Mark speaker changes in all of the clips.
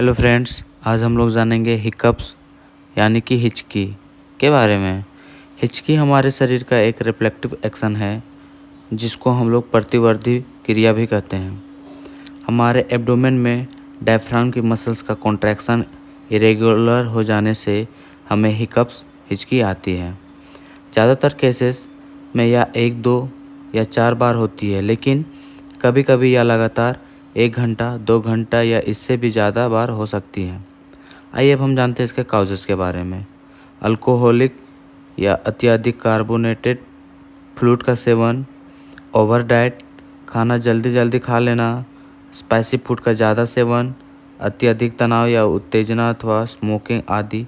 Speaker 1: Hello friends, आज हम लोग जानेंगे हिकअप्स यानी कि हिचकी के बारे में। हिचकी हमारे शरीर का एक रिफ्लेक्टिव एक्शन है जिसको हम लोग प्रतिवर्ती क्रिया भी कहते हैं। हमारे एब्डोमेन में डायफ्राम की मसल्स का कॉन्ट्रैक्शन इरेगुलर हो जाने से हमें हिकअप्स हिचकी आती है। ज़्यादातर केसेस में यह 1, 2 या 4 बार होती है, लेकिन कभी कभी यह लगातार 1 घंटा, 2 घंटा या इससे भी ज़्यादा बार हो सकती है। आइए अब हम जानते हैं इसके काउजेस के बारे में। अल्कोहलिक या अत्यधिक कार्बोनेटेड फ्लूइड का सेवन, ओवर डाइट, खाना जल्दी जल्दी खा लेना, स्पाइसी फूड का ज़्यादा सेवन, अत्यधिक तनाव या उत्तेजना अथवा स्मोकिंग आदि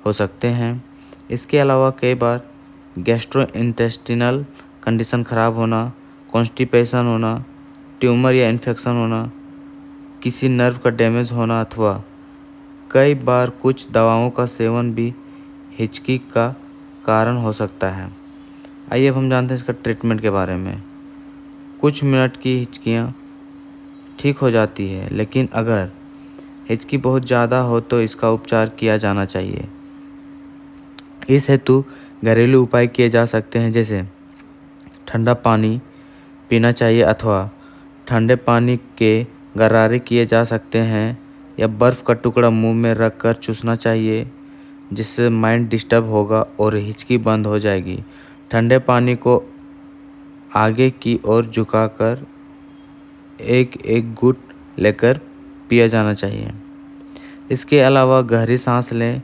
Speaker 1: हो सकते हैं। इसके अलावा कई बार गैस्ट्रोइंटेस्टिनल कंडीशन ख़राब होना, कॉन्स्टिपेशन होना, ट्यूमर या इन्फेक्शन होना, किसी नर्व का डैमेज होना अथवा कई बार कुछ दवाओं का सेवन भी हिचकी का कारण हो सकता है। आइए अब हम जानते हैं इसका ट्रीटमेंट के बारे में। कुछ मिनट की हिचकियाँ ठीक हो जाती है, लेकिन अगर हिचकी बहुत ज़्यादा हो तो इसका उपचार किया जाना चाहिए। इस हेतु घरेलू उपाय किए जा सकते हैं, जैसे ठंडा पानी पीना चाहिए अथवा ठंडे पानी के गरारे किए जा सकते हैं, या बर्फ़ का टुकड़ा मुंह में रखकर चूसना चाहिए, जिससे माइंड डिस्टर्ब होगा और हिचकी बंद हो जाएगी। ठंडे पानी को आगे की ओर झुकाकर एक एक घूंट लेकर पिया जाना चाहिए। इसके अलावा गहरी सांस लें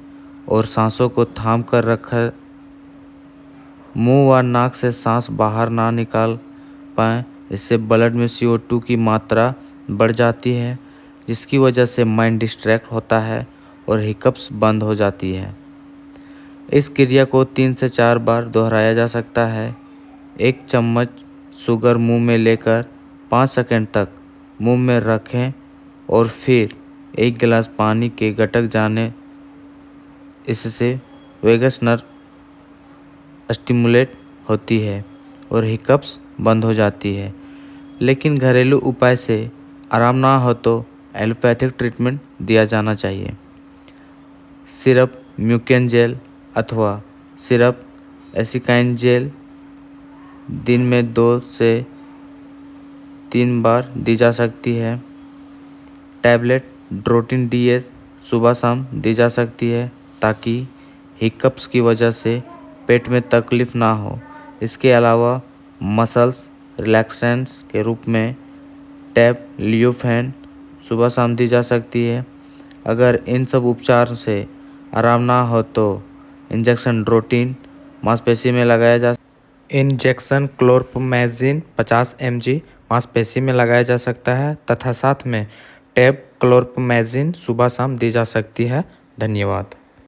Speaker 1: और सांसों को थाम कर रखकर मुंह व नाक से सांस बाहर ना निकाल पाएँ। इससे ब्लड में CO2 की मात्रा बढ़ जाती है, जिसकी वजह से माइंड डिस्ट्रैक्ट होता है और हिकअप्स बंद हो जाती है। इस क्रिया को 3 से 4 बार दोहराया जा सकता है। 1 चम्मच शुगर मुंह में लेकर 5 सेकंड तक मुंह में रखें और फिर 1 गिलास पानी के गटक जाने। इससे वेगस नर्व स्टिमुलेट होती है और हिकअप्स बंद हो जाती है। लेकिन घरेलू उपाय से आराम ना हो तो एलोपैथिक ट्रीटमेंट दिया जाना चाहिए। सिरप म्यूकेन जेल अथवा सिरप एसिकाइन जेल दिन में 2 से 3 बार दी जा सकती है। टैबलेट ड्रोटिन DS सुबह शाम दी जा सकती है, ताकि हिकअप्स की वजह से पेट में तकलीफ ना हो। इसके अलावा मसल्स रिलैक्सेंट्स के रूप में टैब लियोफेन सुबह शाम दी जा सकती है। अगर इन सब उपचार से आराम ना हो तो इंजेक्शन ड्रोटिन मांसपेशी में लगाया जा इंजेक्शन क्लोरप्रोमैजिन 50 mg मांसपेशी में लगाया जा सकता है तथा साथ में टैब क्लोरप्रोमैजिन सुबह शाम दी जा सकती है। धन्यवाद।